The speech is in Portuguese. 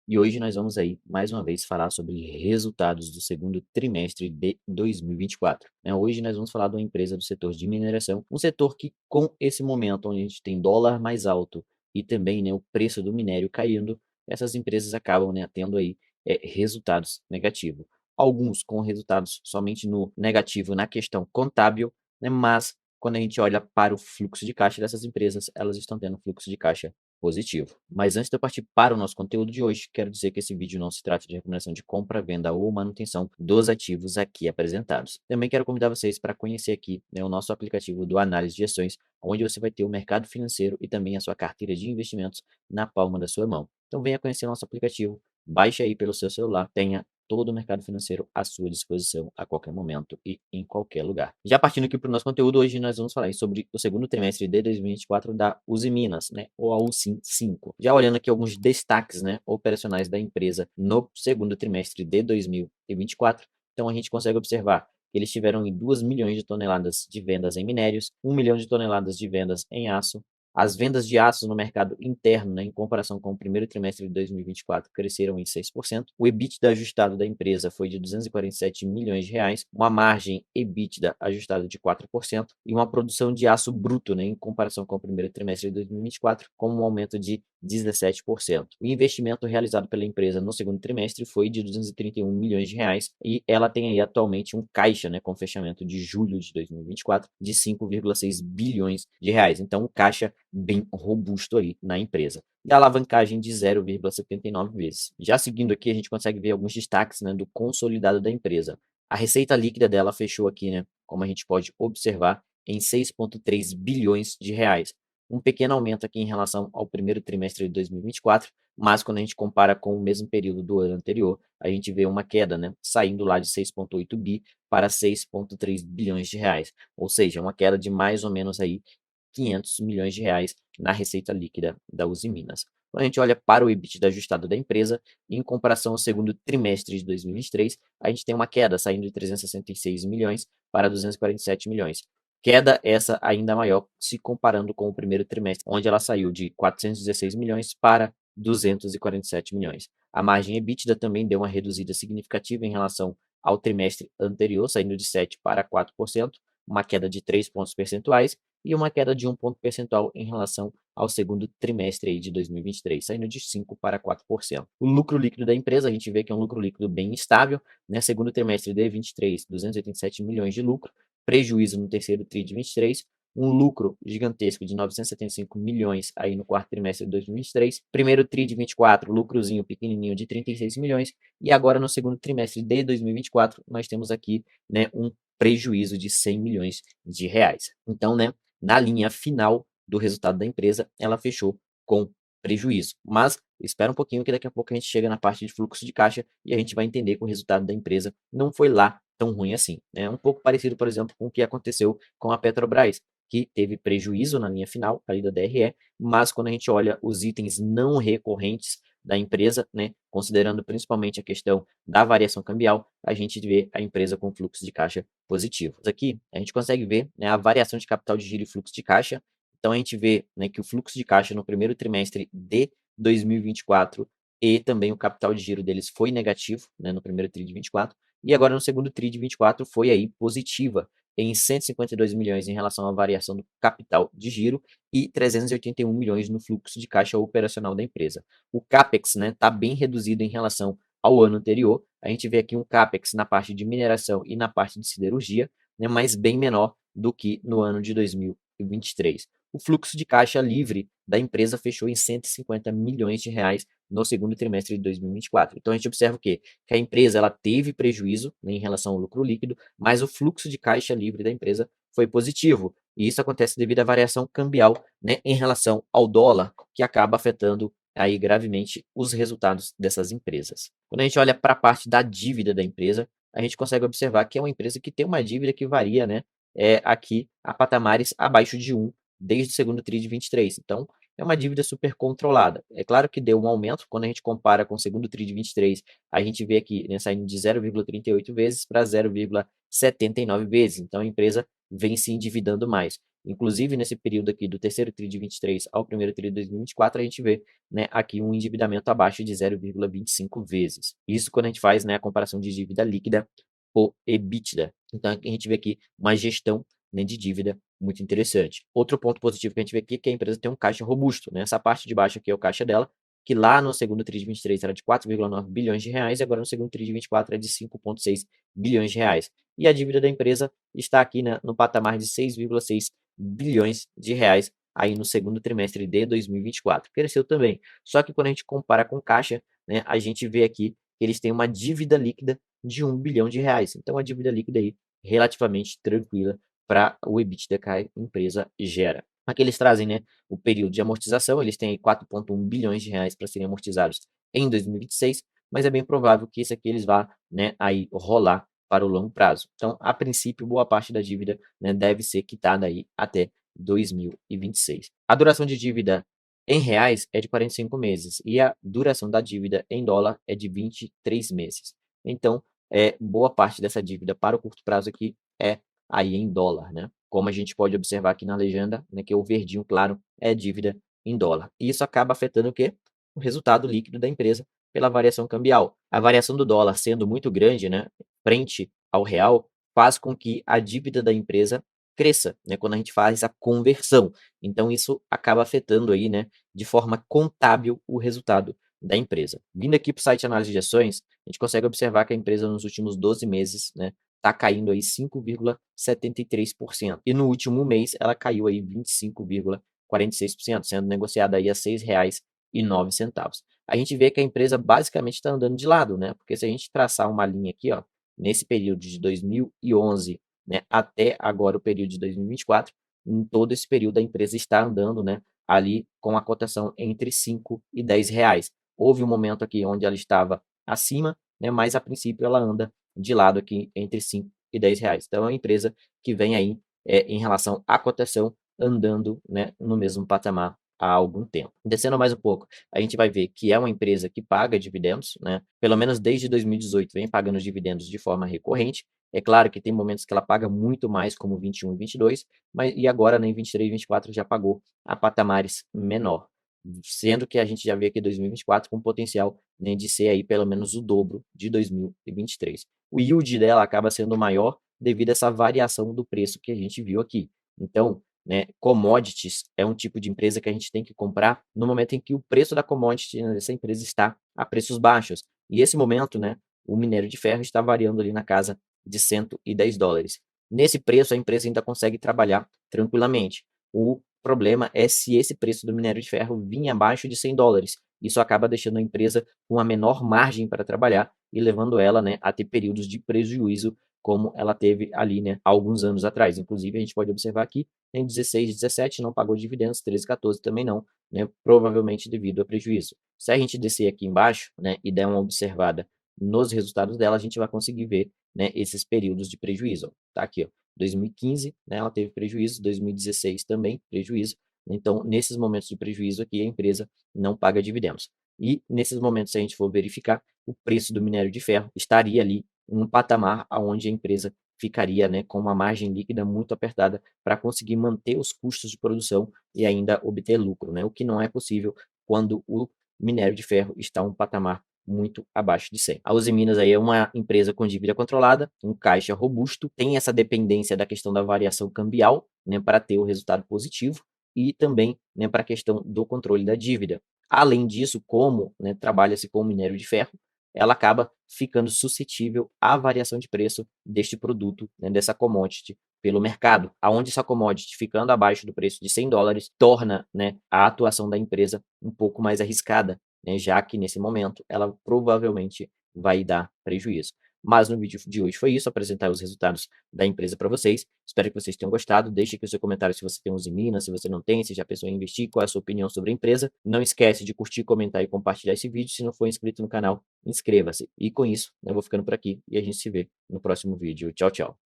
E hoje nós vamos aí, mais uma vez, falar sobre resultados do segundo trimestre de 2024, né? Hoje nós vamos falar de uma empresa do setor de mineração, um setor que com esse momento onde a gente tem dólar mais alto e também, né, o preço do minério caindo, essas empresas acabam, né, tendo aí resultados negativos. Alguns com resultados somente no negativo na questão contábil, né, mas quando a gente olha para o fluxo de caixa dessas empresas, elas estão tendo fluxo de caixa positivo. Mas antes de eu partir para o nosso conteúdo de hoje, quero dizer que esse vídeo não se trata de recomendação de compra, venda ou manutenção dos ativos aqui apresentados. Também quero convidar vocês para conhecer aqui, né, o nosso aplicativo do Análise de Ações, onde você vai ter o mercado financeiro e também a sua carteira de investimentos na palma da sua mão. Então venha conhecer o nosso aplicativo, baixe aí pelo seu celular, tenha todo o mercado financeiro à sua disposição a qualquer momento e em qualquer lugar. Já partindo aqui para o nosso conteúdo, hoje nós vamos falar sobre o segundo trimestre de 2024 da Uzi Minas, né, ou a Usim 5. Já olhando aqui alguns destaques, né, operacionais da empresa no segundo trimestre de 2024, então a gente consegue observar que eles tiveram 2 milhões de toneladas de vendas em minérios, 1 milhão de toneladas de vendas em aço. As vendas de aço no mercado interno, né, em comparação com o primeiro trimestre de 2024, cresceram em 6%. O EBITDA ajustado da empresa foi de 247 milhões de reais, uma margem EBITDA ajustada de 4% e uma produção de aço bruto, né, em comparação com o primeiro trimestre de 2024, com um aumento de 17%. O investimento realizado pela empresa no segundo trimestre foi de 231 milhões de reais e ela tem aí atualmente um caixa, né, com fechamento de julho de 2024 de 5,6 bilhões de reais. Então, o caixa bem robusto aí na empresa. E a alavancagem de 0,79 vezes. Já seguindo aqui, a gente consegue ver alguns destaques, né, do consolidado da empresa. A receita líquida dela fechou aqui, né, como a gente pode observar, em 6,3 bilhões de reais. Um pequeno aumento aqui em relação ao primeiro trimestre de 2024, mas quando a gente compara com o mesmo período do ano anterior, a gente vê uma queda, né, saindo lá de 6,8 bi para 6,3 bilhões de reais. Ou seja, uma queda de mais ou menos aí 500 milhões de reais na receita líquida da Uzi Minas. Quando a gente olha para o EBITDA ajustado da empresa, em comparação ao segundo trimestre de 2023, a gente tem uma queda saindo de 366 milhões para 247 milhões. Queda essa ainda maior se comparando com o primeiro trimestre, onde ela saiu de 416 milhões para 247 milhões. A margem EBITDA também deu uma reduzida significativa em relação ao trimestre anterior, saindo de 7% para 4%, uma queda de 3 pontos percentuais, e uma queda de 1 ponto percentual em relação ao segundo trimestre aí de 2023, saindo de 5% para 4%. O lucro líquido da empresa, a gente vê que é um lucro líquido bem estável, né? Segundo trimestre de 23, 287 milhões de lucro, prejuízo no terceiro tri de 23, um lucro gigantesco de 975 milhões aí no quarto trimestre de 2023, primeiro tri de 24, lucrozinho pequenininho de 36 milhões, e agora no segundo trimestre de 2024 nós temos aqui, né, um prejuízo de 100 milhões de reais. Então, né, na linha final do resultado da empresa, ela fechou com prejuízo. Mas espera um pouquinho que daqui a pouco a gente chega na parte de fluxo de caixa e a gente vai entender que o resultado da empresa não foi lá tão ruim assim. É um pouco parecido, por exemplo, com o que aconteceu com a Petrobras, que teve prejuízo na linha final ali da DRE, mas quando a gente olha os itens não recorrentes da empresa, né, considerando principalmente a questão da variação cambial, a gente vê a empresa com fluxo de caixa positivo. Aqui a gente consegue ver, né, a variação de capital de giro e fluxo de caixa. Então a gente vê, né, que o fluxo de caixa no primeiro trimestre de 2024 e também o capital de giro deles foi negativo, né, no primeiro tri de 24, e agora no segundo tri de 24 foi aí positiva em 152 milhões em relação à variação do capital de giro e 381 milhões no fluxo de caixa operacional da empresa. O CAPEX, né, está bem reduzido em relação ao ano anterior. A gente vê aqui um CAPEX na parte de mineração e na parte de siderurgia, né, mas bem menor do que no ano de 2023. O fluxo de caixa livre da empresa fechou em 150 milhões de reais no segundo trimestre de 2024. Então a gente observa o quê? Que a empresa ela teve prejuízo, né, em relação ao lucro líquido, mas o fluxo de caixa livre da empresa foi positivo. E isso acontece devido à variação cambial, né, em relação ao dólar, que acaba afetando aí gravemente os resultados dessas empresas. Quando a gente olha para a parte da dívida da empresa, a gente consegue observar que é uma empresa que tem uma dívida que varia, né, aqui a patamares abaixo de 1 desde o segundo tri de 23. Então, é uma dívida super controlada. É claro que deu um aumento, quando a gente compara com o segundo tri de 23, a gente vê aqui, né, saindo de 0,38 vezes para 0,79 vezes. Então, a empresa vem se endividando mais. Inclusive, nesse período aqui do terceiro TRI de 23 ao primeiro TRI de 2024, a gente vê, né, aqui um endividamento abaixo de 0,25 vezes. Isso quando a gente faz, né, a comparação de dívida líquida por EBITDA. Então, a gente vê aqui uma gestão, né, de dívida muito interessante. Outro ponto positivo que a gente vê aqui é que a empresa tem um caixa robusto, né? Essa parte de baixo aqui é o caixa dela, que lá no segundo TRI de 23 era de 4,9 bilhões de reais, e agora no segundo TRI de 24 é de 5,6 bilhões de reais. E a dívida da empresa está aqui, né, no patamar de 6,6 bilhões de reais aí no segundo trimestre de 2024. Cresceu também. Só que quando a gente compara com caixa, né, a gente vê aqui que eles têm uma dívida líquida de 1 bilhão de reais. Então, a dívida líquida aí relativamente tranquila para o EBITDA que a empresa gera. Aqui eles trazem, né, o período de amortização, eles têm 4,1 bilhões de reais para serem amortizados em 2026, mas é bem provável que isso aqui eles vá, né, aí rolar para o longo prazo. Então, a princípio, boa parte da dívida, né, deve ser quitada aí até 2026. A duração de dívida em reais é de 45 meses e a duração da dívida em dólar é de 23 meses. Então, boa parte dessa dívida para o curto prazo aqui é aí em dólar, né? Como a gente pode observar aqui na legenda, né, que o verdinho claro é dívida em dólar. E isso acaba afetando o quê? O resultado líquido da empresa pela variação cambial. A variação do dólar sendo muito grande, né, frente ao real, faz com que a dívida da empresa cresça, né, quando a gente faz a conversão. Então isso acaba afetando aí, né, de forma contábil o resultado da empresa. Vindo aqui para o site análise de ações, a gente consegue observar que a empresa nos últimos 12 meses, né, está caindo aí 5,73%. E no último mês ela caiu aí 25,46%, sendo negociada aí a R$ 6,09. A gente vê que a empresa basicamente está andando de lado, né? Porque se a gente traçar uma linha aqui, ó, nesse período de 2011, né, até agora o período de 2024, em todo esse período a empresa está andando, né, ali com a cotação entre 5 e 10 reais. Houve um momento aqui onde ela estava acima, né, mas a princípio ela anda de lado aqui entre 5 e 10 reais. Então é uma empresa que vem aí, em relação à cotação, andando, né, no mesmo patamar há algum tempo. Descendo mais um pouco, a gente vai ver que é uma empresa que paga dividendos, né? Pelo menos desde 2018 vem pagando os dividendos de forma recorrente. É claro que tem momentos que ela paga muito mais, como 21 e 22, mas e agora, né, em 23 e 24 já pagou a patamares menor, sendo que a gente já vê aqui 2024 com potencial, né, de ser aí pelo menos o dobro de 2023. O yield dela acaba sendo maior devido a essa variação do preço que a gente viu aqui. Então, né, commodities é um tipo de empresa que a gente tem que comprar no momento em que o preço da commodity dessa empresa está a preços baixos. E esse momento, né, o minério de ferro está variando ali na casa de 110 dólares. Nesse preço, a empresa ainda consegue trabalhar tranquilamente. O problema é se esse preço do minério de ferro vir abaixo de 100 dólares. Isso acaba deixando a empresa com uma menor margem para trabalhar e levando ela, né, a ter períodos de prejuízo como ela teve ali, né, há alguns anos atrás. Inclusive, a gente pode observar aqui, em 16, 17 não pagou dividendos, 13, 14 também não, né, provavelmente devido a prejuízo. Se a gente descer aqui embaixo, né, e der uma observada nos resultados dela, a gente vai conseguir ver, né, esses períodos de prejuízo. Tá aqui, ó, 2015, né, ela teve prejuízo, 2016 também prejuízo. Então, nesses momentos de prejuízo aqui, a empresa não paga dividendos. E nesses momentos, se a gente for verificar, o preço do minério de ferro estaria ali em um patamar onde a empresa ficaria, né, com uma margem líquida muito apertada para conseguir manter os custos de produção e ainda obter lucro, né, o que não é possível quando o minério de ferro está em um patamar muito abaixo de 100. A Uzi Minas aí é uma empresa com dívida controlada, um caixa robusto, tem essa dependência da questão da variação cambial, né, para ter o resultado positivo e também, né, para a questão do controle da dívida. Além disso, como, né, trabalha-se com minério de ferro, ela acaba ficando suscetível à variação de preço deste produto, né, dessa commodity pelo mercado, aonde essa commodity ficando abaixo do preço de 100 dólares torna, né, a atuação da empresa um pouco mais arriscada, né, já que nesse momento ela provavelmente vai dar prejuízo. Mas no vídeo de hoje foi isso, apresentar os resultados da empresa para vocês. Espero que vocês tenham gostado. Deixe aqui o seu comentário se você tem uns em Minas, se você não tem, se já pensou em investir, qual é a sua opinião sobre a empresa. Não esquece de curtir, comentar e compartilhar esse vídeo. Se não for inscrito no canal, inscreva-se. E com isso, eu vou ficando por aqui e a gente se vê no próximo vídeo. Tchau, tchau.